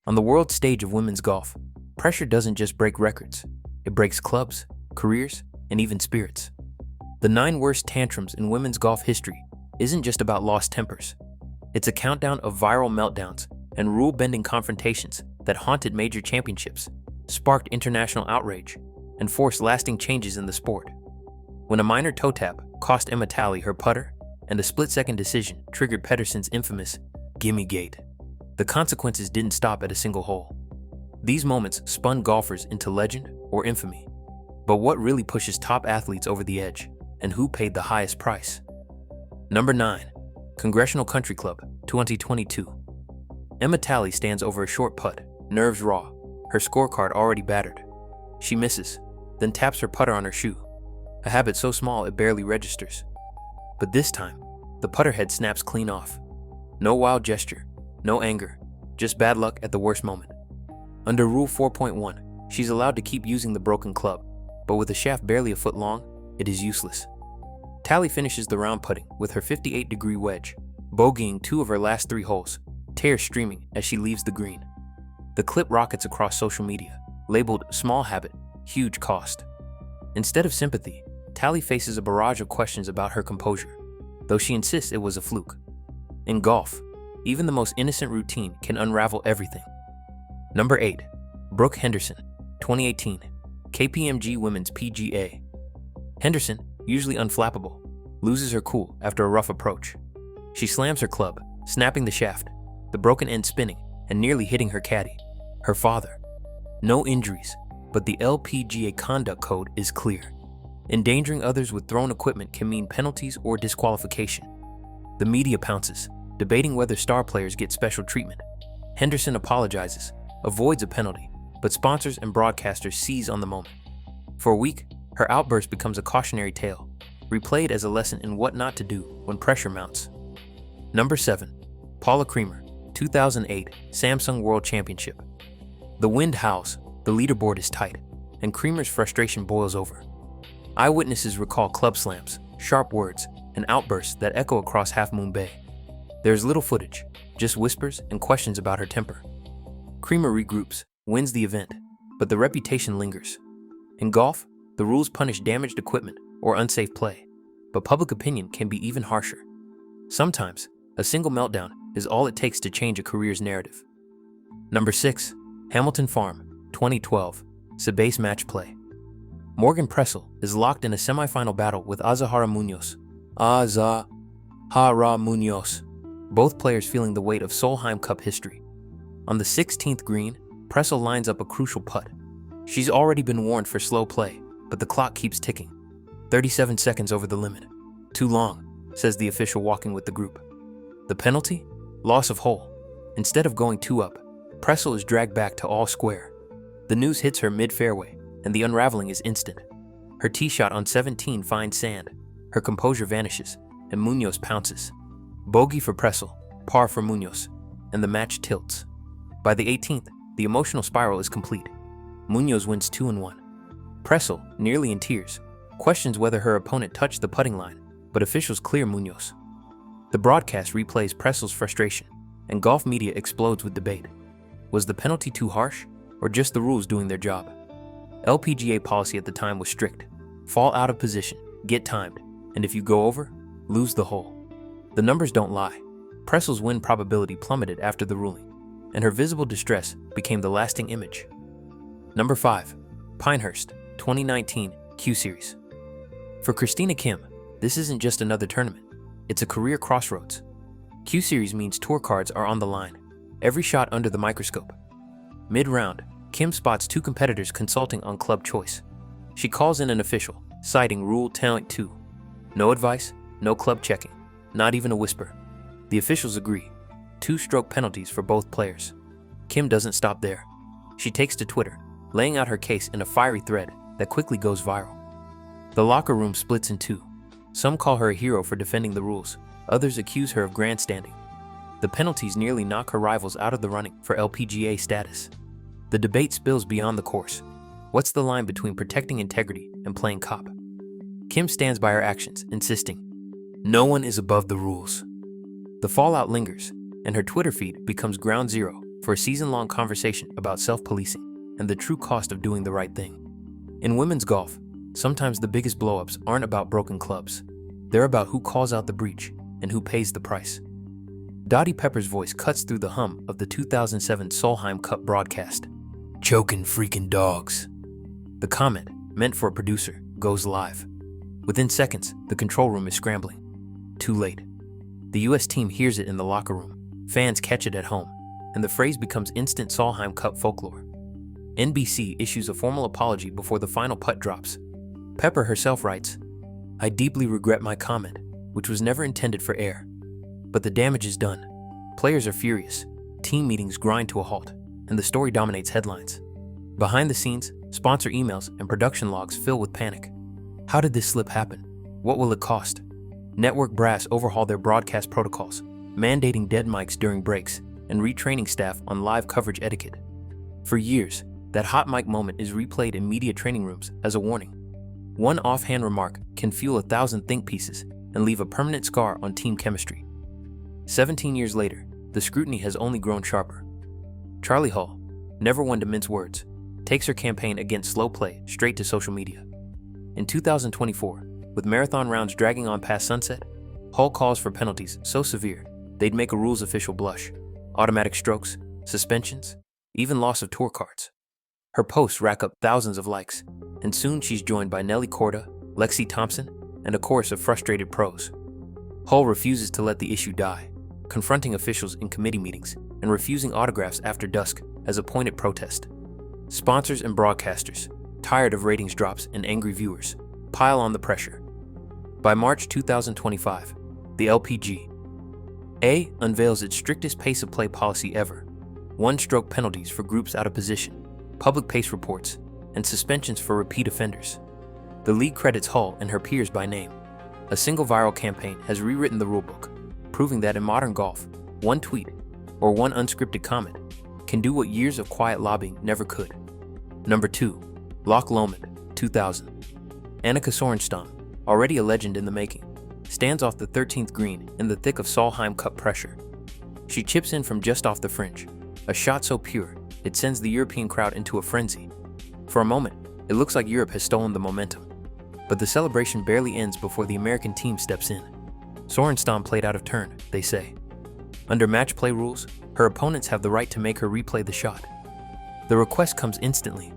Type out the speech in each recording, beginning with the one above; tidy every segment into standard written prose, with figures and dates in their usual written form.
On the world stage of women's golf, pressure doesn't just break records, it breaks clubs, careers, and even spirits. The 9 worst tantrums in women's golf history isn't just about lost tempers. It's a countdown of viral meltdowns and rule-bending confrontations that haunted major championships, sparked international outrage, and forced lasting changes in the sport. When a minor toe tap cost Emma Talley her putter, and a split-second decision triggered Pedersen's infamous gimme-gate, the consequences didn't stop at a single hole. These moments spun golfers into legend or infamy. But what really pushes top athletes over the edge, and who paid the highest price? Number 9. Congressional Country Club, 2022. Emma Talley stands over a short putt, nerves raw, her scorecard already battered. She misses, then taps her putter on her shoe, a habit so small it barely registers. But this time, the putter head snaps clean off. No wild gesture, no anger, just bad luck at the worst moment. Under Rule 4.1, she's allowed to keep using the broken club, but with a shaft barely a foot long, it is useless. Talley finishes the round putting with her 58-degree wedge, bogeying 2 of her last 3 holes, tears streaming as she leaves the green. The clip rockets across social media, labeled small habit, huge cost. Instead of sympathy, Talley faces a barrage of questions about her composure, though she insists it was a fluke. In golf, even the most innocent routine can unravel everything. Number 8. Brooke Henderson, 2018. KPMG Women's PGA. Henderson, usually unflappable, loses her cool after a rough approach. She slams her club, snapping the shaft, the broken end spinning and nearly hitting her caddy, her father. No injuries, but the LPGA conduct code is clear. Endangering others with thrown equipment can mean penalties or disqualification. The media pounces, debating whether star players get special treatment. Henderson apologizes, avoids a penalty, but sponsors and broadcasters seize on the moment. For a week, her outburst becomes a cautionary tale, replayed as a lesson in what not to do when pressure mounts. Number 7. Paula Creamer, 2008 Samsung World Championship. The wind howls, the leaderboard is tight, and Creamer's frustration boils over. Eyewitnesses recall club slams, sharp words, and outbursts that echo across Half Moon Bay. There's little footage, just whispers and questions about her temper. Creamer regroups, wins the event, but the reputation lingers. In golf, the rules punish damaged equipment or unsafe play, but public opinion can be even harsher. Sometimes, a single meltdown is all it takes to change a career's narrative. Number 6. Hamilton Farm, 2012, Sabase match play. Morgan Pressel is locked in a semifinal battle with Azahara Munoz. Both players feeling the weight of Solheim Cup history. On the 16th green, Pressel lines up a crucial putt. She's already been warned for slow play, but the clock keeps ticking. 37 seconds over the limit. Too long, says the official walking with the group. The penalty? Loss of hole. Instead of going 2 up, Pressel is dragged back to all square. The news hits her mid-fairway, and the unraveling is instant. Her tee shot on 17 finds sand. Her composure vanishes, and Munoz pounces. Bogey for Pressel, par for Munoz, and the match tilts. By the 18th, the emotional spiral is complete. Munoz wins 2-1. Pressel, nearly in tears, questions whether her opponent touched the putting line, but officials clear Munoz. The broadcast replays Pressel's frustration, and golf media explodes with debate. Was the penalty too harsh, or just the rules doing their job? LPGA policy at the time was strict. Fall out of position, get timed, and if you go over, lose the hole. The numbers don't lie. Pressel's win probability plummeted after the ruling, and her visible distress became the lasting image. Number 5. Pinehurst, 2019 Q-Series. For Christina Kim, this isn't just another tournament. It's a career crossroads. Q-Series means tour cards are on the line, every shot under the microscope. Mid-round, Kim spots 2 competitors consulting on club choice. She calls in an official, citing Rule 10.2. No advice, no club checking, not even a whisper. The officials agree. 2-stroke penalties for both players. Kim doesn't stop there. She takes to Twitter, laying out her case in a fiery thread that quickly goes viral. The locker room splits in 2. Some call her a hero for defending the rules, others accuse her of grandstanding. The penalties nearly knock her rivals out of the running for LPGA status. The debate spills beyond the course. What's the line between protecting integrity and playing cop? Kim stands by her actions, insisting, "No one is above the rules." The fallout lingers, and her Twitter feed becomes ground zero for a season-long conversation about self-policing and the true cost of doing the right thing. In women's golf, sometimes the biggest blow-ups aren't about broken clubs. They're about who calls out the breach and who pays the price. Dottie Pepper's voice cuts through the hum of the 2007 Solheim Cup broadcast. "Choking freaking dogs." The comment, meant for a producer, goes live. Within seconds, the control room is scrambling. Too late. The US team hears it in the locker room, fans catch it at home, and the phrase becomes instant Solheim Cup folklore. NBC issues a formal apology before the final putt drops. Pepper herself writes, "I deeply regret my comment, which was never intended for air. But the damage is done. Players are furious, team meetings grind to a halt, and the story dominates headlines. Behind the scenes, sponsor emails and production logs fill with panic. How did this slip happen? What will it cost?" Network brass overhaul their broadcast protocols, mandating dead mics during breaks and retraining staff on live coverage etiquette. For years, that hot mic moment is replayed in media training rooms as a warning. One offhand remark can fuel 1,000 think pieces and leave a permanent scar on team chemistry. 17 years later, the scrutiny has only grown sharper. Charlie Hull, never one to mince words, takes her campaign against slow play straight to social media. In 2024, with marathon rounds dragging on past sunset, Hull calls for penalties so severe they'd make a rules official blush. Automatic strokes, suspensions, even loss of tour cards. Her posts rack up thousands of likes, and soon she's joined by Nelly Korda, Lexi Thompson, and a chorus of frustrated pros. Hull refuses to let the issue die, confronting officials in committee meetings and refusing autographs after dusk as a pointed protest. Sponsors and broadcasters, tired of ratings drops and angry viewers, pile on the pressure. By March 2025, the LPGA unveils its strictest pace of play policy ever: one-stroke penalties for groups out of position, public pace reports, and suspensions for repeat offenders. The league credits Hull and her peers by name. A single viral campaign has rewritten the rulebook, proving that in modern golf, one tweet or one unscripted comment can do what years of quiet lobbying never could. Number 2. Loch Lomond, 2000. Annika Sorenstam, already a legend in the making, stands off the 13th green in the thick of Solheim Cup pressure. She chips in from just off the fringe, a shot so pure it sends the European crowd into a frenzy. For a moment, it looks like Europe has stolen the momentum. But the celebration barely ends before the American team steps in. Sorenstam played out of turn, they say. Under match play rules, her opponents have the right to make her replay the shot. The request comes instantly.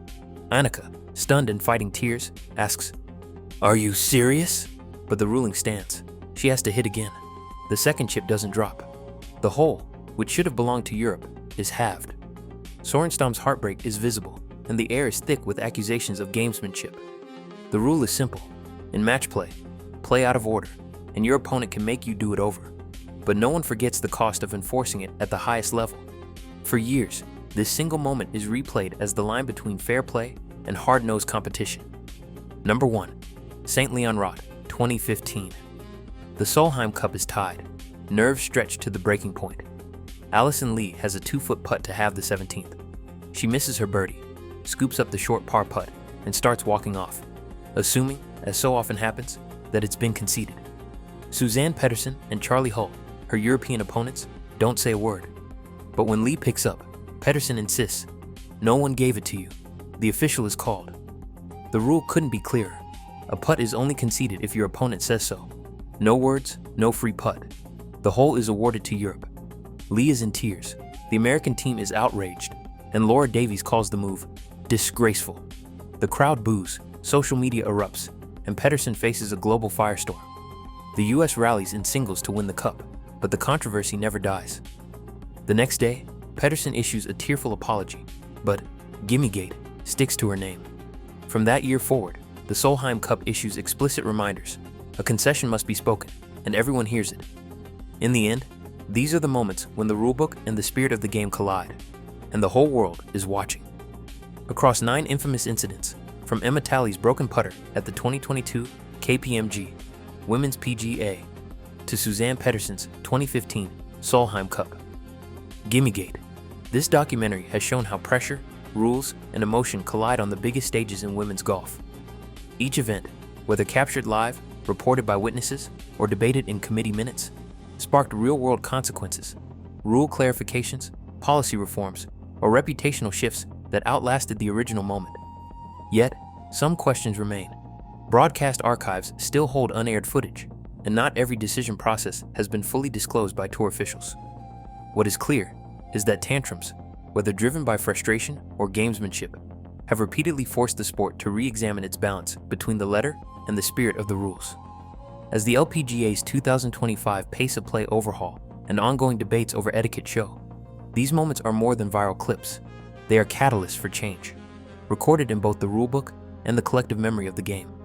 Annika, stunned and fighting tears, asks, "Are you serious?" But the ruling stands. She has to hit again. The second chip doesn't drop. The hole, which should have belonged to Europe, is halved. Sorenstam's heartbreak is visible, and the air is thick with accusations of gamesmanship. The rule is simple. In match play, play out of order, and your opponent can make you do it over. But no one forgets the cost of enforcing it at the highest level. For years, this single moment is replayed as the line between fair play and hard-nosed competition. Number 1. St. Leon Rot, 2015. The Solheim Cup is tied, nerves stretched to the breaking point. Allison Lee has a 2-foot putt to have the 17th. She misses her birdie, scoops up the short par putt, and starts walking off, assuming, as so often happens, that it's been conceded. Suzanne Pettersen and Charlie Hull, her European opponents, don't say a word. But when Lee picks up, Pettersen insists, "No one gave it to you. The official is called." The rule couldn't be clearer. A putt is only conceded if your opponent says so. No words, no free putt. The hole is awarded to Europe. Lee is in tears. The American team is outraged, and Laura Davies calls the move disgraceful. The crowd boos, social media erupts, and Pettersen faces a global firestorm. The US rallies in singles to win the cup, but the controversy never dies. The next day, Pettersen issues a tearful apology, but gimme-gate sticks to her name. From that year forward, the Solheim Cup issues explicit reminders. A concession must be spoken, and everyone hears it. In the end, these are the moments when the rulebook and the spirit of the game collide, and the whole world is watching. Across 9 infamous incidents, from Emma Talley's broken putter at the 2022 KPMG Women's PGA to Suzanne Pettersen's 2015 Solheim Cup. Gimme-gate. This documentary has shown how pressure, rules, and emotion collide on the biggest stages in women's golf. Each event, whether captured live, reported by witnesses, or debated in committee minutes, sparked real-world consequences, rule clarifications, policy reforms, or reputational shifts that outlasted the original moment. Yet, some questions remain. Broadcast archives still hold unaired footage, and not every decision process has been fully disclosed by tour officials. What is clear is that tantrums, whether driven by frustration or gamesmanship, have repeatedly forced the sport to re-examine its balance between the letter and the spirit of the rules. As the LPGA's 2025 Pace of Play overhaul and ongoing debates over etiquette show, these moments are more than viral clips. They are catalysts for change, recorded in both the rulebook and the collective memory of the game.